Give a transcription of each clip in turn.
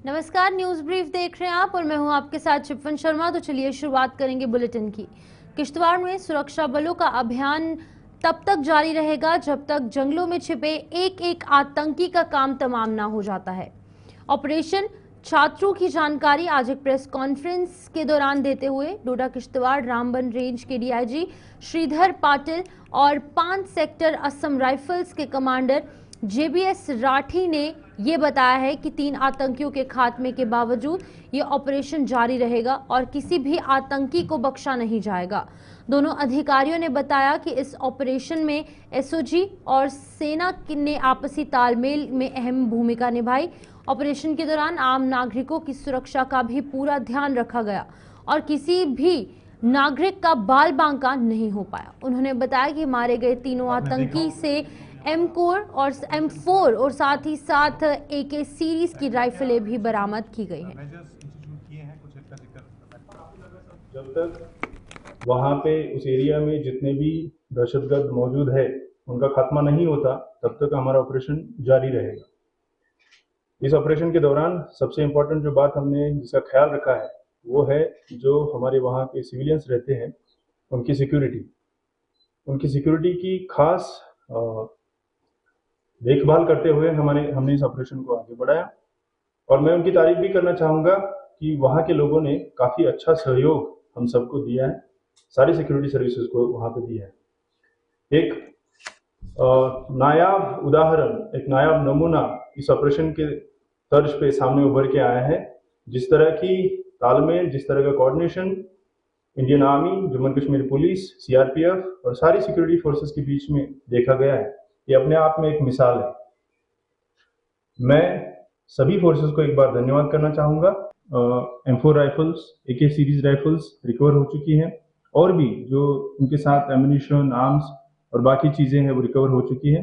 नमस्कार, news brief देख रहे हैं आप और मैं हूं आपके साथ शिफन शर्मा। तो चलिए शुरुआत करेंगे बुलेटिन की। किश्तवाड़ में सुरक्षा बलों का अभियान तब तक जारी रहेगा जब तक जंगलों में छिपे एक एक आतंकी का काम तमाम ना हो जाता है। ऑपरेशन छात्रों की जानकारी आज एक प्रेस कॉन्फ्रेंस के दौरान देते हुए डोडा किश्तवाड़ रामबन रेंज के डीआईजी श्रीधर पाटिल और 5 सेक्टर असम राइफल्स के कमांडर जेबीएस राठी ने ये बताया है कि 3 आतंकियों के खात्मे के बावजूद ये ऑपरेशन जारी रहेगा और किसी भी आतंकी को बख्शा नहीं जाएगा। दोनों अधिकारियों ने बताया कि इस ऑपरेशन में एसओजी और सेना ने आपसी तालमेल में अहम भूमिका निभाई। ऑपरेशन के दौरान आम नागरिकों की सुरक्षा का भी पूरा ध्यान रखा गया और किसी भी नागरिक का बाल बांका नहीं हो पाया। उन्होंने बताया कि मारे गए तीनों आतंकी से M4 और M4 और साथ ही साथ AK सीरीज की राइफलें भी बरामद की गई हैं। जब तक वहां पे उस एरिया में जितने भी दहशतगर्द मौजूद है उनका खात्मा नहीं होता तब तक हमारा ऑपरेशन जारी रहेगा। इस ऑपरेशन के दौरान सबसे इम्पोर्टेंट जो बात हमने जिसका ख्याल रखा है वो है जो हमारे वहाँ के सिविलियंस रहते हैं उनकी सिक्योरिटी की खास देखभाल करते हुए हमने इस ऑपरेशन को आगे बढ़ाया। और मैं उनकी तारीफ भी करना चाहूँगा कि वहाँ के लोगों ने काफ़ी अच्छा सहयोग हम सबको दिया है, सारी सिक्योरिटी सर्विसेज को वहाँ पे दिया है। एक नायाब उदाहरण, एक नायाब नमूना इस ऑपरेशन के तर्ज पे सामने उभर के आया है। जिस तरह की तालमेल, जिस तरह का coordination Indian army, Jammu Kashmir police, CRPF और सारी सिक्योरिटी फोर्सेस के बीच में देखा गया है, ये अपने आप में एक मिसाल है। मैं सभी फोर्सेस को एक बार धन्यवाद करना चाहूँगा। M4 rifles, AK series rifles recover हो चुकी हैं और भी जो उनके साथ एम्यूनिशन, आर्म्स और बाकी चीज़ें हैं वो रिकवर हो चुकी हैं।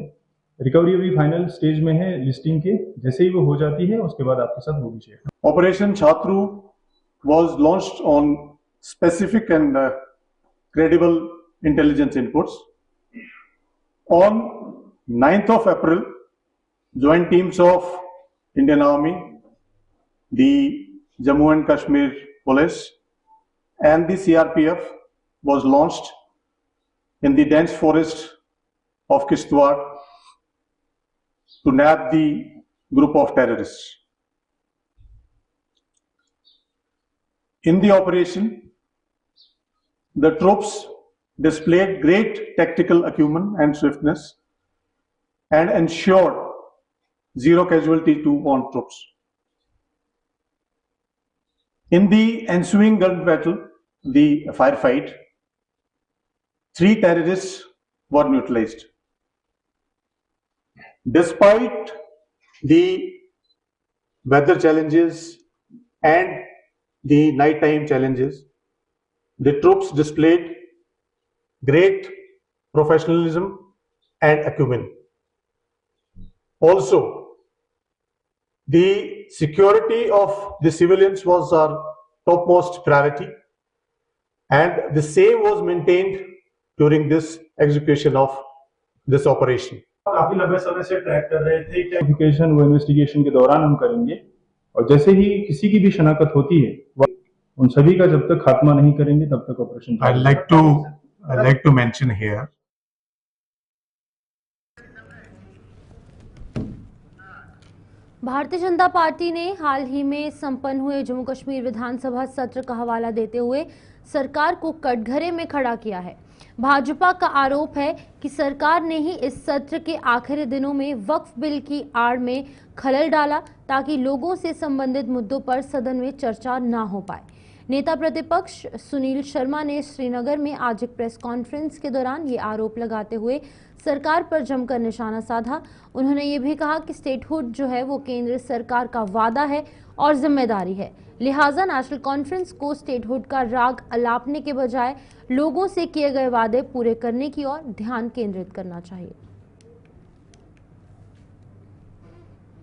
रिकवरी अभी फाइनल स्टेज में है लिस्टिंग के, जैसे ही वो हो जाती है उसके बाद आपके साथ वो भी share. Operation Chhatru was launched on specific and credible intelligence inputs. On 9th of April, joint teams of Indian Army, the Jammu and Kashmir Police and the CRPF was launched in the dense forest of Kishtwar to nab the group of terrorists. In the operation, the troops displayed great tactical acumen and swiftness and ensured zero casualty to on troops. In the ensuing gun battle, the firefight, 3 terrorists were neutralized. Despite the weather challenges and the nighttime challenges, the troops displayed great professionalism and acumen. Also, the security of the civilians was our topmost priority, and the same was maintained during this execution of this operation. काफी लंबे समय से track कर रहे थे कि वो investigation के दौरान हम करेंगे और जैसे ही किसी की भी शनाख्त होती है उन सभी का जब तक खात्मा नहीं करेंगे तब तक operation. I'd like to mention here Bharatiya Janata party ने हाल ही में संपन्न हुए जम्मू कश्मीर विधानसभा सत्र का हवाला देते हुए सरकार को कटघरे में खड़ा किया है। भाजपा का आरोप है कि सरकार ने ही इस सत्र के आखिरी दिनों में वक्फ बिल की आड़ में खलल डाला ताकि लोगों से संबंधित मुद्दों पर सदन में चर्चा न हो पाए। नेता प्रतिपक्ष सुनील शर्मा ने श्रीनगर में आज एक प्रेस कॉन्फ्रेंस के दौरान ये आरोप लगाते हुए सरकार पर जमकर निशाना साधा। उन्होंने ये भी कहा कि स्टेटहुड जो है वो केंद्र सरकार का वादा है और जिम्मेदारी है, लिहाजा नेशनल कॉन्फ्रेंस को स्टेटहुड का राग अलापने के बजाय लोगों से किए गए वादे पूरे करने की ओर ध्यान केंद्रित करना चाहिए।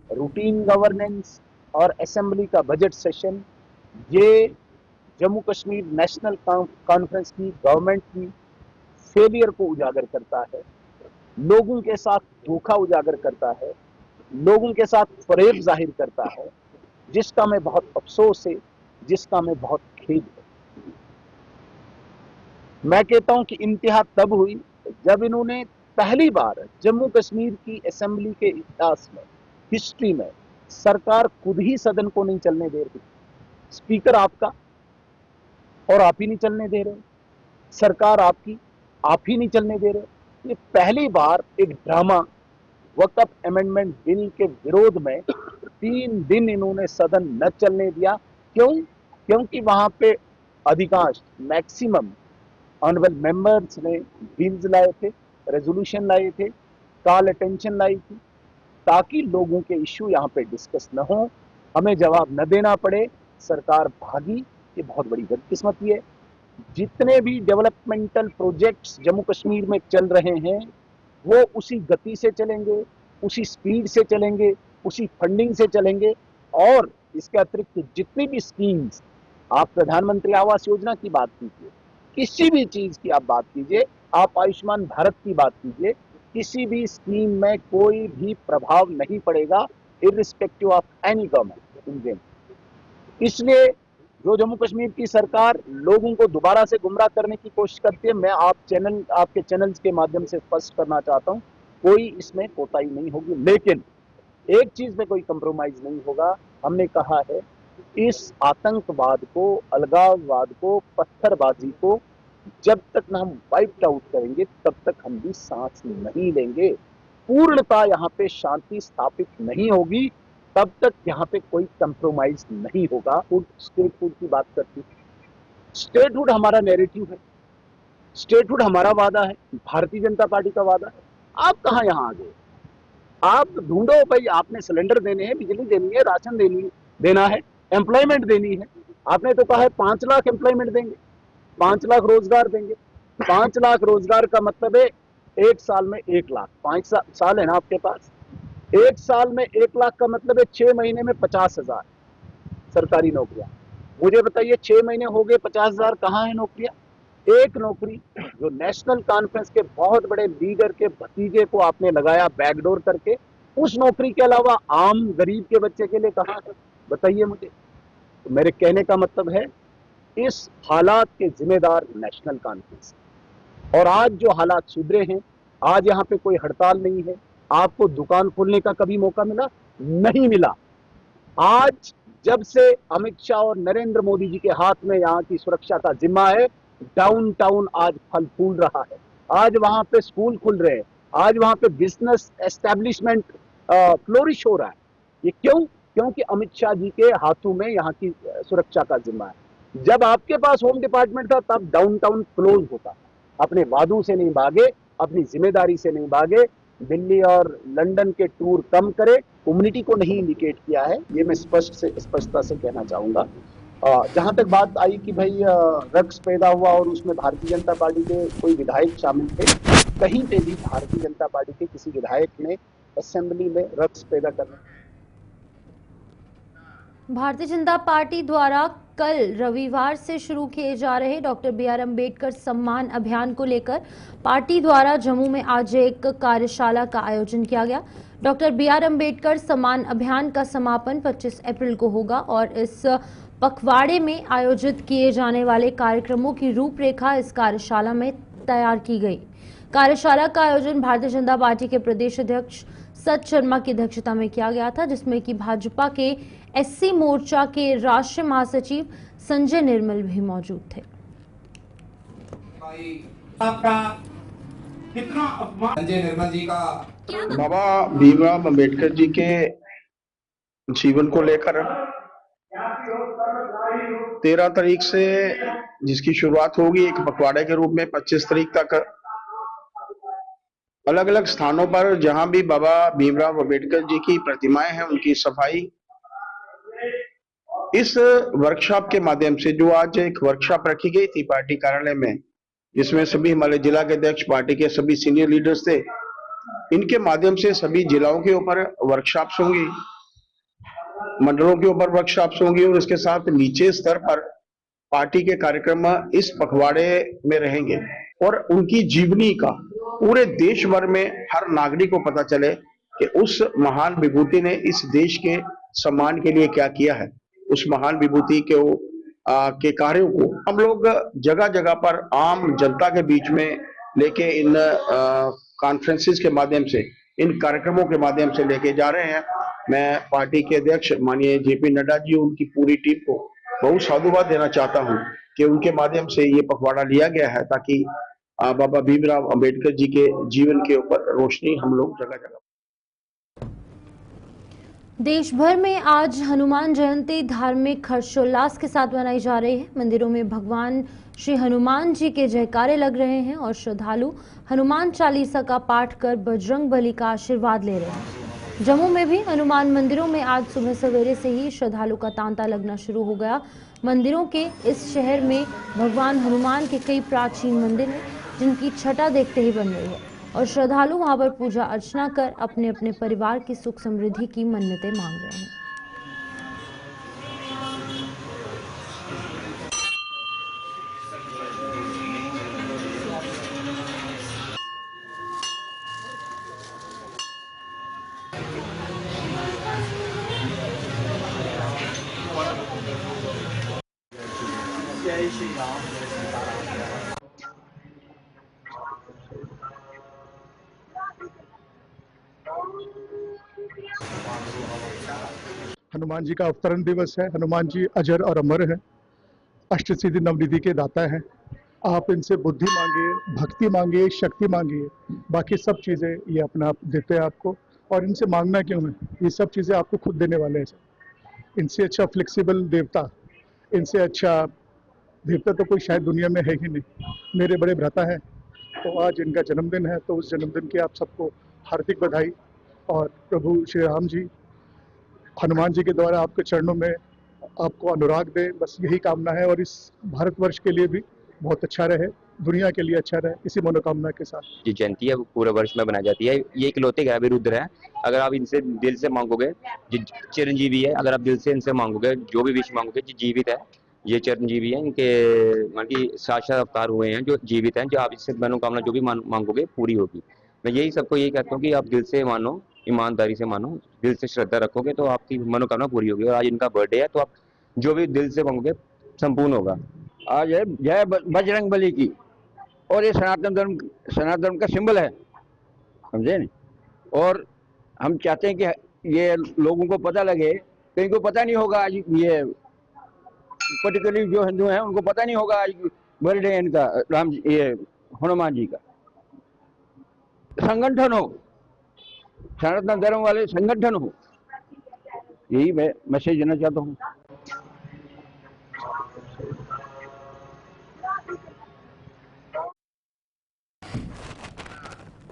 रूटीन गवर्नेंस और असेंबली का बजट सेशन, ये जम्मू कश्मीर नेशनल कॉन्फ्रेंस की गवर्नमेंट की फेलियर को उजागर करता है, लोगों के साथ धोखा उजागर करता है, लोगों के साथ फरेब जाहिर करता है। जिसका मैं बहुत अफसोस है, जिसका मैं बहुत खेद है। मैं कहता हूं कि इंतहा तब हुई जब इन्होंने पहली बार जम्मू कश्मीर की असेंबली के इतिहास में, हिस्ट्री में, सरकार खुद ही सदन को नहीं चलने दे रही। स्पीकर आपका और आप ही नहीं चलने दे रहे, सरकार आपकी, आप ही नहीं चलने दे रहे। ये पहली बार एक ड्रामा, वक्फ अमेंडमेंट बिल के विरोध में 3 दिन इन्होंने सदन न चलने दिया। क्यों? क्योंकि वहां पे अधिकांश, मैक्सिमम ऑनरेबल मेंबर्स ने बिल्स लाए थे, रेजोल्यूशन लाए थे, कॉल अटेंशन लाई थी, ताकि लोगों के इश्यू यहाँ पे डिस्कस न हो, हमें जवाब न देना पड़े, सरकार भागी। ये बहुत बड़ी बदकिस्मती है। जितने भी डेवलपमेंटल प्रोजेक्ट्स जम्मू कश्मीर में चल रहे हैं, वो उसी गति से चलेंगे, उसी स्पीड से चलेंगे, उसी फंडिंग से चलेंगे। और इसके अतिरिक्त जितनी भी स्कीम्स, आप प्रधानमंत्री आवास योजना की बात कीजिए, किसी भी चीज की आप बात कीजिए, आप आयुष्मान भारत की बात कीजिए, किसी भी स्कीम में कोई भी प्रभाव नहीं पड़ेगा, irrespective of any government Indian. इसलिए जो जम्मू कश्मीर की सरकार लोगों को दोबारा से गुमराह करने की कोशिश करती है, मैं आपके चैनल्स के माध्यम से स्पष्ट करना चाहता हूं, कोई इसमें कोताही नहीं होगी। लेकिन एक चीज में कोई कंप्रोमाइज नहीं होगा। हमने कहा है, इस आतंकवाद को, अलगाववाद को, पत्थरबाजी को जब तक ना हम वाइप आउट करेंगे, तब तक हम भी सांस नहीं लेंगे। पूर्णता यहाँ पे शांति स्थापित नहीं होगी, तब तक यहाँ पे कोई कंप्रोमाइज नहीं होगा। स्टेटहुड की बात करती, स्टेटहुड हमारा नैरेटिव है, स्टेटहुड हमारा वादा है, भारतीय जनता पार्टी का वादा है। आप कहाँ यहाँ आ गए? आप ढूंढो भाई, आपने सिलेंडर देने हैं, बिजली देनी है, राशन देना है, एम्प्लॉयमेंट देनी है। आपने तो कहा है 5 लाख एम्प्लॉयमेंट देंगे, 5 लाख रोजगार देंगे। 5 लाख रोजगार का मतलब है 1 साल में 1 लाख, 5 साल है ना आपके पास। 1 साल में 1 लाख का मतलब है 6 महीने में 50,000 सरकारी नौकरियां। मुझे बताइए, 6 महीने हो गए, 50,000 कहाँ है नौकरियां? एक नौकरी जो नेशनल कॉन्फ्रेंस के बहुत बड़े लीडर के भतीजे को आपने लगाया बैकडोर करके, उस नौकरी के अलावा आम गरीब के बच्चे के लिए कहाँ है? बताइए मुझे। तो मेरे कहने का मतलब है, इस हालात के जिम्मेदार नेशनल कॉन्फ्रेंस। और आज जो हालात सुधरे हैं, आज यहाँ पे कोई हड़ताल नहीं है। आपको दुकान खोलने का कभी मौका मिला? नहीं मिला। आज जब से अमित शाह और नरेंद्र मोदी जी के हाथ में यहाँ की सुरक्षा का जिम्मा है, डाउनटाउन आज फल फूल रहा है। आज वहां पे स्कूल खुल रहे हैं, आज वहां पे बिजनेस एस्टेब्लिशमेंट फ्लोरिश हो रहा है। ये क्यों? क्योंकि अमित शाह जी के हाथों में यहाँ की सुरक्षा का जिम्मा है। जब आपके पास होम डिपार्टमेंट था, तब डाउनटाउन क्लोज होता। अपने वादों से नहीं भागे, अपनी जिम्मेदारी से नहीं भागे। दिल्ली और लंदन के टूर कम करे, कम्युनिटी को नहीं इंडिकेट किया है, ये मैं स्पष्टता से कहना चाहूंगा। जहां तक बात आई कि भाई रक्स पैदा हुआ और उसमें भारतीय जनता पार्टी के कोई विधायक शामिल थे, कहीं पे भी भारतीय जनता पार्टी के किसी विधायक ने असेंबली में रक्स पैदा करना। भारतीय जनता पार्टी द्वारा कल रविवार से शुरू किए जा रहे डॉक्टर बी आर अम्बेडकर सम्मान अभियान को लेकर पार्टी द्वारा जम्मू में आज एक कार्यशाला का आयोजन किया गया। डॉक्टर बी आर अम्बेडकर सम्मान अभियान का समापन 25 अप्रैल को होगा और इस पखवाड़े में आयोजित किए जाने वाले कार्यक्रमों की रूपरेखा इस कार्यशाला में तैयार की गई। कार्यशाला का आयोजन भारतीय जनता पार्टी के प्रदेश अध्यक्ष सत शर्मा की अध्यक्षता में किया गया था, जिसमें कि भाजपा के एससी मोर्चा के राष्ट्रीय महासचिव संजय निर्मल भी मौजूद थे। आपका कितना अपमान संजय निर्मल जी का बाबा भीमराव अंबेडकर जी के जीवन को लेकर 13 तारीख से जिसकी शुरुआत होगी एक पखवाड़े के रूप में 25 तारीख तक अलग अलग स्थानों पर जहां भी बाबा भीमराव अंबेडकर जी की प्रतिमाएं हैं उनकी सफाई, इस वर्कशॉप के माध्यम से जो आज एक वर्कशॉप रखी गई थी पार्टी कार्यालय में, जिसमें सभी हमारे जिला के अध्यक्ष, पार्टी के सभी सीनियर लीडर्स थे, इनके माध्यम से सभी जिलाओं के ऊपर वर्कशॉप्स होंगी, मंडलों के ऊपर वर्कशॉप्स होंगी और इसके साथ नीचे स्तर पर पार्टी के कार्यक्रम इस पखवाड़े में रहेंगे और उनकी जीवनी का पूरे देश भर में हर नागरिक को पता चले कि उस महान विभूति ने इस देश के सम्मान के लिए क्या किया है, उस महान विभूति के कार्यों को हम लोग जगह जगह पर आम जनता के बीच में लेके इन कॉन्फ्रेंसेस के माध्यम से, इन कार्यक्रमों के माध्यम से लेके जा रहे हैं। मैं पार्टी के अध्यक्ष माननीय जेपी नड्डा जी, उनकी पूरी टीम को बहुत साधुवाद देना चाहता हूं कि उनके माध्यम से ये पखवाड़ा लिया गया है, ताकि बाबा भीमराव अंबेडकर जी के जीवन के ऊपर रोशनी हम लोग जगह जगह। देश भर में आज हनुमान जयंती धार्मिक हर्षोल्लास के साथ मनाई जा रही है। मंदिरों में भगवान श्री हनुमान जी के जयकारे लग रहे हैं और श्रद्धालु हनुमान चालीसा का पाठ कर बजरंग बली का आशीर्वाद ले रहे हैं। जम्मू में भी हनुमान मंदिरों में आज सुबह सवेरे से ही श्रद्धालु का तांता लगना शुरू हो गया। मंदिरों के इस शहर में भगवान हनुमान के कई प्राचीन मंदिर हैं जिनकी छटा देखते ही बन रही है और श्रद्धालु वहां पर पूजा अर्चना कर अपने अपने परिवार की सुख समृद्धि की मन्नतें मांग रहे हैं। जय श्री राम, जय सीताराम। हनुमान जी का अवतरण दिवस है। हनुमान जी अजर और अमर है, अष्टसिद्धि नवनिधि के दाता हैं। आप इनसे बुद्धि मांगिए, भक्ति मांगिए, शक्ति मांगिए, बाकी सब चीज़ें ये अपना आप देते हैं आपको। और इनसे मांगना क्यों है, ये सब चीज़ें आपको खुद देने वाले हैं। इनसे अच्छा फ्लेक्सिबल देवता, इनसे अच्छा देवता तो कोई शायद दुनिया में है ही नहीं। मेरे बड़े भ्राता हैं, तो आज इनका जन्मदिन है, तो उस जन्मदिन की आप सबको हार्दिक बधाई। और प्रभु श्री राम जी हनुमान जी के द्वारा आपके चरणों में आपको अनुराग दे, बस यही कामना है। और इस भारतवर्ष के लिए भी बहुत अच्छा रहे, दुनिया के लिए अच्छा रहे, इसी मनोकामना के साथ। जो जयंती है वो पूरे वर्ष में बनाई जाती है। ये इकलौते ग्रह विरुद्ध है। अगर आप इनसे दिल से मांगोगे, जो चिरंजीवी है, अगर आप दिल से इनसे मांगोगे, जो भी विश मांगोगे, जो जीवित है, ये चिरंजीवी है, इनके मान की साक्षात अवतार हुए हैं, जो जीवित हैं, जो आप इससे मनोकामना जो भी मांगोगे पूरी होगी। मैं यही सबको यही कहता हूँ कि आप दिल से मानो, ईमानदारी से मानो, दिल से श्रद्धा रखोगे तो आपकी मनोकामना पूरी होगी। और आज इनका बर्थडे है, तो आप जो भी दिल से मांगोगे संपूर्ण होगा। आज है जय बजरंग बली की, और ये सनातन धर्म का सिंबल है, समझे नहीं। और हम चाहते हैं कि ये लोगों को पता लगे, कहीं को पता नहीं होगा आज, ये पर्टिकुलरली जो हिंदू हैं उनको पता नहीं होगा आज बर्थडे इनका, ये हनुमान जी का। संगठन हो, सनातन धर्म वाले संगठन हो, यही मैं मैसेज देना चाहता हूँ।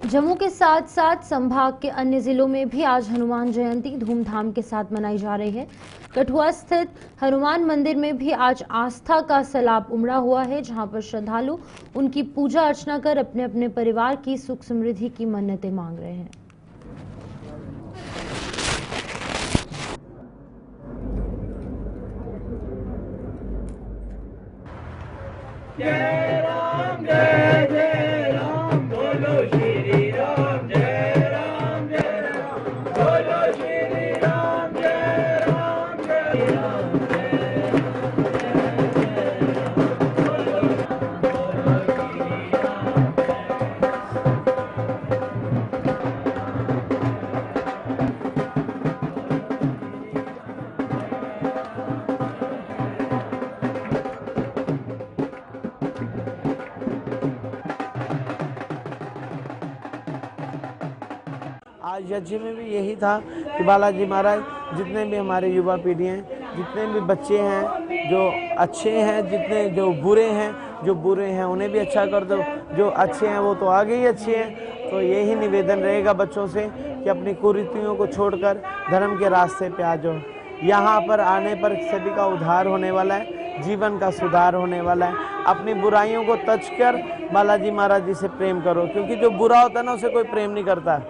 जम्मू के साथ साथ संभाग के अन्य जिलों में भी आज हनुमान जयंती धूमधाम के साथ मनाई जा रही है। कठुआ स्थित हनुमान मंदिर में भी आज आस्था का सैलाब उमड़ा हुआ है, जहां पर श्रद्धालु उनकी पूजा अर्चना कर अपने अपने परिवार की सुख समृद्धि की मन्नतें मांग रहे हैं। जय राम, जय जय राम, बोलो श्री राम, जय राम, जय राम, बोलो श्री राम, जय राम, जय राम, जय राम, बोलो श्री राम। आज यज्ञ में भी यही था कि बालाजी महाराज जितने भी हमारे युवा पीढ़ी हैं, जितने भी बच्चे हैं जो अच्छे हैं, जितने जो बुरे हैं उन्हें भी अच्छा कर दो, जो अच्छे हैं वो तो आगे ही अच्छे हैं। तो यही निवेदन रहेगा बच्चों से कि अपनी कुरीतियों को छोड़कर धर्म के रास्ते पे आ जाओ। यहाँ पर आने पर सभी का उद्धार होने वाला है, जीवन का सुधार होने वाला है। अपनी बुराइयों को तज कर बालाजी महाराज जी से प्रेम करो, क्योंकि जो बुरा होता है ना उसे कोई प्रेम नहीं करता,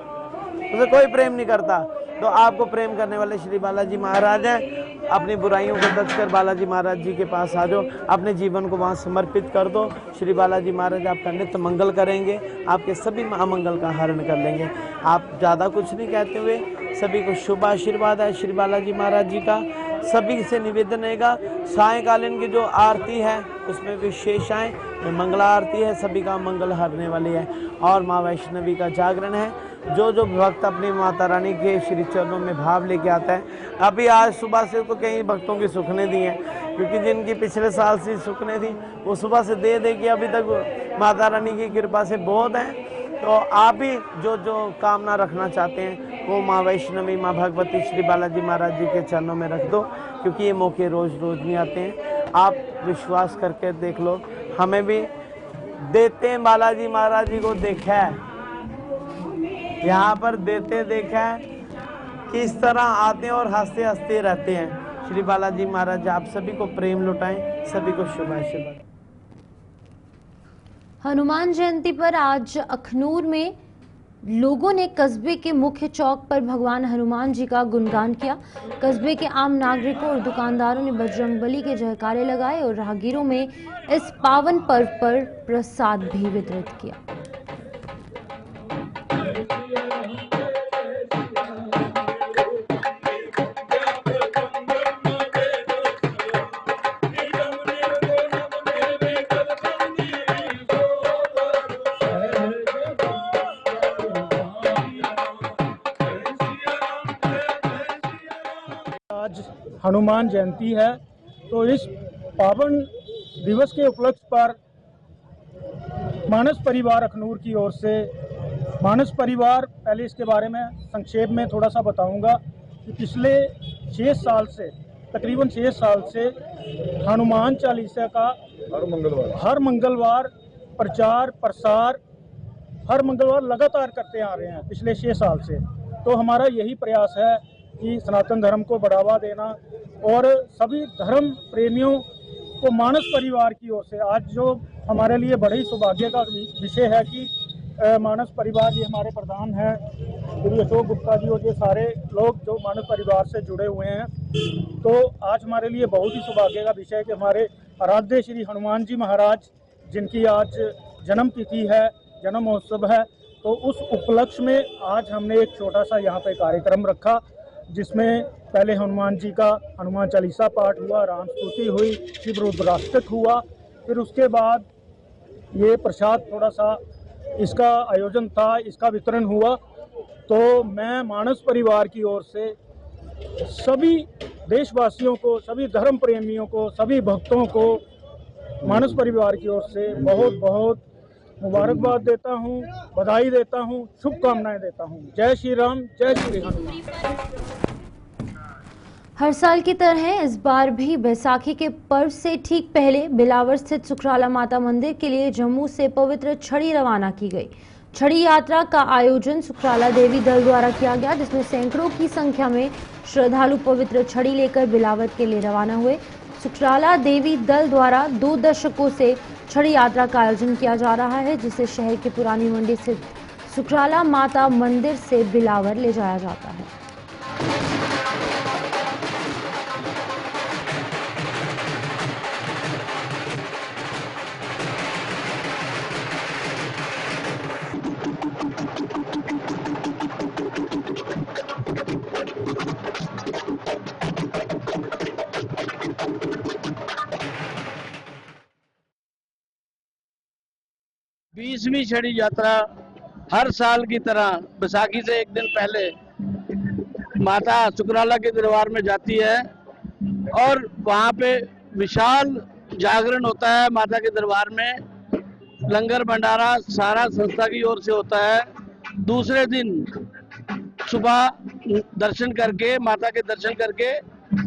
उसे कोई प्रेम नहीं करता। तो आपको प्रेम करने वाले श्री बालाजी महाराज हैं। अपनी बुराइयों को तज कर बालाजी महाराज जी के पास आ जाओ, अपने जीवन को वहाँ समर्पित कर दो। श्री बालाजी महाराज आपका नित्य मंगल करेंगे, आपके सभी अमंगल का हरण कर लेंगे। आप ज़्यादा कुछ नहीं कहते हुए सभी को शुभ आशीर्वाद है श्री बालाजी महाराज जी का। सभी से निवेदन रहेगा सायंकालीन की जो आरती है उसमें विशेष आए, में मंगला आरती है, सभी का मंगल हरने वाली है और माँ वैष्णवी का जागरण है। जो जो भक्त अपनी माता रानी के श्री चरणों में भाव लेके आता है, अभी आज सुबह से तो कई भक्तों की सुखने दी हैं, क्योंकि जिनकी पिछले साल से सुखने थी वो सुबह से दे के अभी तक माता रानी की कृपा से बहुत हैं। तो आप भी जो जो कामना रखना चाहते हैं वो माँ वैष्णवी, माँ भगवती, श्री बालाजी महाराज जी के चरणों में रख दो, क्योंकि ये मौके रोज रोज नहीं आते हैं। आप विश्वास करके देख लो, हमें भी देते हैं बालाजी महाराज जी को देखा है, यहाँ पर देते देखा है, किस तरह आते हैं और हंसते हंसते रहते हैं। श्री बालाजी महाराज आप सभी को प्रेम लुटाएं, सभी को शुभ आशीर्वाद। हनुमान जयंती पर आज अखनूर में लोगों ने कस्बे के मुख्य चौक पर भगवान हनुमान जी का गुणगान किया। कस्बे के आम नागरिकों और दुकानदारों ने बजरंगबली के जयकारे लगाए और राहगीरों में इस पावन पर्व पर प्रसाद भी वितरित किया। आज हनुमान जयंती है, तो इस पावन दिवस के उपलक्ष्य पर मानस परिवार अखनूर की ओर से, मानस परिवार, पहले इसके बारे में संक्षेप में थोड़ा सा बताऊंगा कि पिछले 6 साल से, तकरीबन 6 साल से हनुमान चालीसा का हर मंगलवार प्रचार प्रसार हर मंगलवार लगातार करते आ रहे हैं पिछले 6 साल से। तो हमारा यही प्रयास है कि सनातन धर्म को बढ़ावा देना और सभी धर्म प्रेमियों को मानस परिवार की ओर से आज जो हमारे लिए बड़े ही सौभाग्य का विषय है कि मानस परिवार, ये हमारे प्रधान हैं श्री अशोक गुप्ता जी और ये सारे लोग जो मानस परिवार से जुड़े हुए हैं, तो आज हमारे लिए बहुत ही सौभाग्य का विषय है कि हमारे आराध्य श्री हनुमान जी महाराज, जिनकी आज जन्म तिथि है, जन्म महोत्सव है, तो उस उपलक्ष्य में आज हमने एक छोटा सा यहाँ पे कार्यक्रम रखा, जिसमें पहले हनुमान जी का हनुमान चालीसा पाठ हुआ, राम स्तुति हुई, शिव रुद्राष्टक हुआ, फिर उसके बाद ये प्रसाद थोड़ा सा इसका आयोजन था, इसका वितरण हुआ। तो मैं मानस परिवार की ओर से सभी देशवासियों को, सभी धर्म प्रेमियों को, सभी भक्तों को मानस परिवार की ओर से बहुत बहुत मुबारकबाद देता हूँ, बधाई देता हूँ, शुभकामनाएं देता हूँ। जय श्री राम, जय श्री हनुमान। हर साल की तरह इस बार भी बैसाखी के पर्व से ठीक पहले बिलावर स्थित सुखराला माता मंदिर के लिए जम्मू से पवित्र छड़ी रवाना की गई। छड़ी यात्रा का आयोजन सुखराला देवी दल द्वारा किया गया, जिसमें सैकड़ों की संख्या में श्रद्धालु पवित्र छड़ी लेकर बिलावर के लिए रवाना हुए। सुखराला देवी दल द्वारा 2 दशकों से छड़ी यात्रा का आयोजन किया जा रहा है, जिसे शहर के पुरानी मंडी स्थित सुखराला माता मंदिर से बिलावर ले जाया जाता है। बीसवीं छड़ी यात्रा हर साल की तरह बैसाखी से एक दिन पहले माता सुखराला के दरबार में जाती है और वहाँ पे विशाल जागरण होता है। माता के दरबार में लंगर भंडारा सारा संस्था की ओर से होता है। दूसरे दिन सुबह दर्शन करके, माता के दर्शन करके,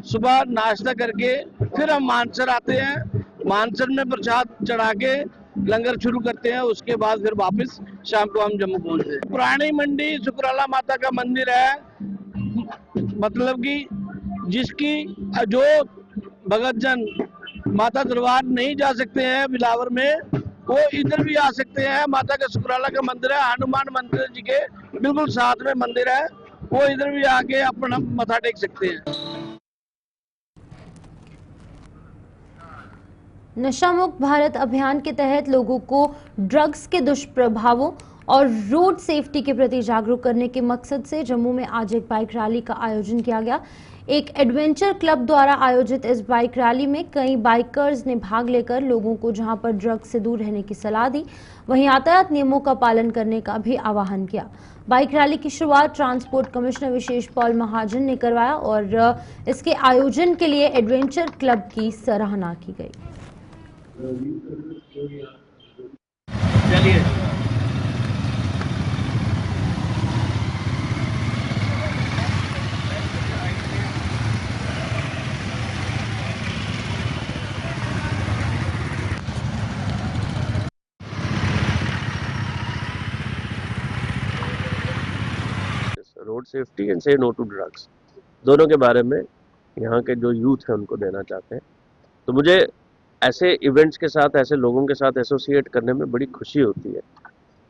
सुबह नाश्ता करके फिर हम मानसर आते हैं। मानसर में प्रसाद चढ़ा के लंगर शुरू करते हैं। उसके बाद फिर वापस शाम को हम जम्मू पहुंचते हैं। पुरानी मंडी सुखराला माता का मंदिर है, मतलब कि जिसकी जो भगत जन माता दरबार नहीं जा सकते हैं बिलावर में, वो इधर भी आ सकते हैं। माता का सुखराला का मंदिर है, हनुमान मंदिर जी के बिल्कुल साथ में मंदिर है, वो इधर भी आके अपना मथा टेक सकते हैं। नशा मुक्त भारत अभियान के तहत लोगों को ड्रग्स के दुष्प्रभावों और रोड सेफ्टी के प्रति जागरूक करने के मकसद से जम्मू में आज एक बाइक रैली का आयोजन किया गया। एक एडवेंचर क्लब द्वारा आयोजित इस बाइक रैली में कई बाइकर्स ने भाग लेकर लोगों को जहां पर ड्रग्स से दूर रहने की सलाह दी, वहीं यातायात नियमों का पालन करने का भी आह्वान किया। बाइक रैली की शुरुआत ट्रांसपोर्ट कमिश्नर विशेष पॉल महाजन ने करवाया और इसके आयोजन के लिए एडवेंचर क्लब की सराहना की गई। रोड सेफ्टी एंड से नो टू ड्रग्स, दोनों के बारे में यहाँ के जो यूथ है उनको देना चाहते हैं। तो मुझे ऐसे इवेंट्स के साथ, ऐसे लोगों के साथ एसोसिएट करने में बड़ी खुशी होती है,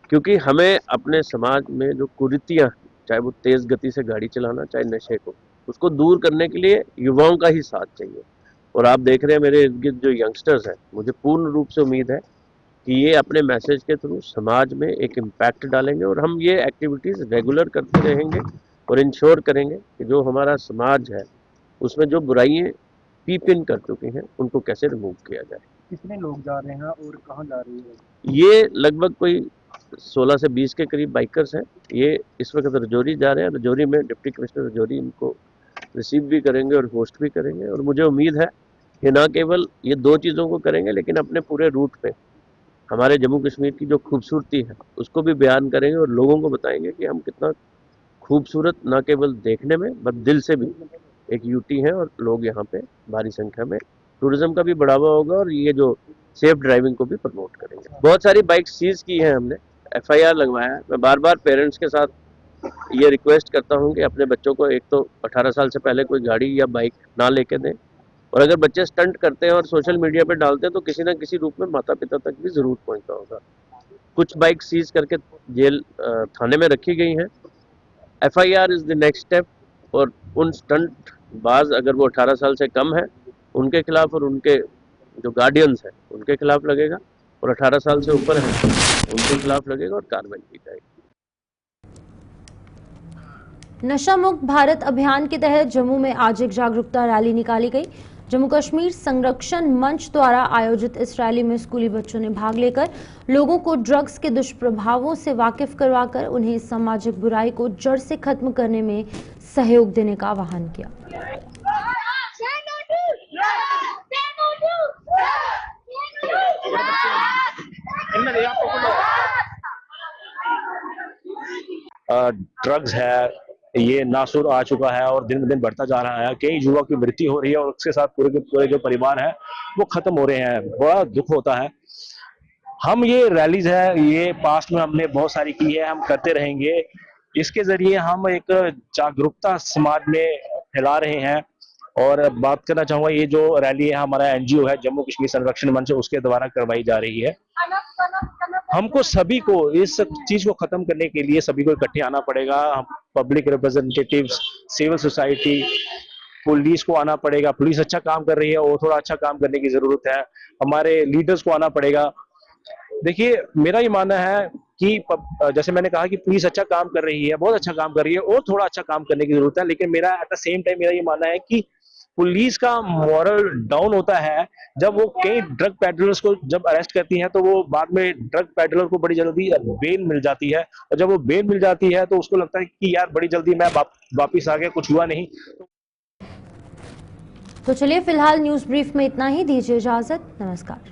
क्योंकि हमें अपने समाज में जो कुरीतियाँ, चाहे वो तेज़ गति से गाड़ी चलाना, चाहे नशे को, उसको दूर करने के लिए युवाओं का ही साथ चाहिए। और आप देख रहे हैं मेरे इर्द गिर्द जो यंगस्टर्स हैं, मुझे पूर्ण रूप से उम्मीद है कि ये अपने मैसेज के थ्रू समाज में एक इम्पैक्ट डालेंगे और हम ये एक्टिविटीज़ रेगुलर करते रहेंगे और इंश्योर करेंगे कि जो हमारा समाज है उसमें जो बुराइयाँ पीप इन कर चुकी हैं उनको कैसे रिमूव किया जाए। कितने लोग जा रहे हैं और कहाँ जा रही है? ये लगभग कोई 16 से 20 के करीब बाइकर्स हैं। ये इस वक्त रजौरी जा रहे हैं। रजौरी में डिप्टी कमिश्नर रजौरी इनको रिसीव भी करेंगे और होस्ट भी करेंगे। और मुझे उम्मीद है कि ना केवल ये 2 चीज़ों को करेंगे, लेकिन अपने पूरे रूट पे हमारे जम्मू कश्मीर की जो खूबसूरती है उसको भी बयान करेंगे और लोगों को बताएंगे कि हम कितना खूबसूरत, ना केवल देखने में बट दिल से भी एक यूटी है। और लोग यहाँ पे भारी संख्या में, टूरिज्म का भी बढ़ावा होगा और ये जो सेफ ड्राइविंग को भी प्रमोट करेंगे। बहुत सारी बाइक सीज की हैं हमने, FIR लगवाया है। मैं बार बार पेरेंट्स के साथ ये रिक्वेस्ट करता हूँ कि अपने बच्चों को एक तो 18 साल से पहले कोई गाड़ी या बाइक ना लेके दें, और अगर बच्चे स्टंट करते हैं और सोशल मीडिया पे डालते हैं तो किसी ना किसी रूप में माता पिता तक भी ज़रूर पहुंचता होगा। कुछ बाइक सीज करके जेल थाने में रखी गई हैं। FIR is the next step, और उन स्टंट बाज अगर वो 18 साल से कम है उनके खिलाफ और उनके जो गार्डियंस हैं उनके खिलाफ लगेगा, और 18 साल से ऊपर है उनके खिलाफ लगेगा और कार्रवाई की जाएगी। नशा मुक्त भारत अभियान के तहत जम्मू में आज एक जागरूकता रैली निकाली गई। जम्मू कश्मीर संरक्षण मंच द्वारा आयोजित इस रैली में स्कूली बच्चों ने भाग लेकर लोगों को ड्रग्स के दुष्प्रभावों से वाकिफ करवाकर उन्हें सामाजिक बुराई को जड़ से खत्म करने में सहयोग देने का आह्वान किया। ड्रग्स है, ये नासुर आ चुका है और दिन ब दिन बढ़ता जा रहा है। कई युवक की मृत्यु हो रही है और उसके साथ पूरे के पूरे जो परिवार है वो खत्म हो रहे हैं। बड़ा दुख होता है। हम ये रैलीज है, ये पास्ट में हमने बहुत सारी की है, हम करते रहेंगे। इसके जरिए हम एक जागरूकता समाज में फैला रहे हैं। और बात करना चाहूंगा, ये जो रैली है हमारा NGO है जम्मू कश्मीर संरक्षण मंच, उसके द्वारा करवाई जा रही है। हमको सभी को इस चीज को खत्म करने के लिए सभी को इकट्ठे आना पड़ेगा। हम public representatives, civil society, police को आना पड़ेगा। पुलिस अच्छा काम कर रही है और थोड़ा अच्छा काम करने की जरूरत है। हमारे लीडर्स को आना पड़ेगा। देखिए, मेरा ये मानना है कि जैसे मैंने कहा कि पुलिस अच्छा काम कर रही है, बहुत अच्छा काम कर रही है और थोड़ा अच्छा काम करने की जरूरत है। लेकिन मेरा एट द सेम टाइम मेरा ये मानना है कि पुलिस का मॉरल डाउन होता है जब वो कई ड्रग पैडलर्स को जब अरेस्ट करती हैं, तो वो बाद में ड्रग पैडलर को बड़ी जल्दी बेल मिल जाती है। और जब वो बेल मिल जाती है तो उसको लगता है कि यार बड़ी जल्दी मैं वापिस आ गया, कुछ हुआ नहीं। तो चलिए फिलहाल न्यूज ब्रीफ में इतना ही। दीजिए इजाजत। नमस्कार।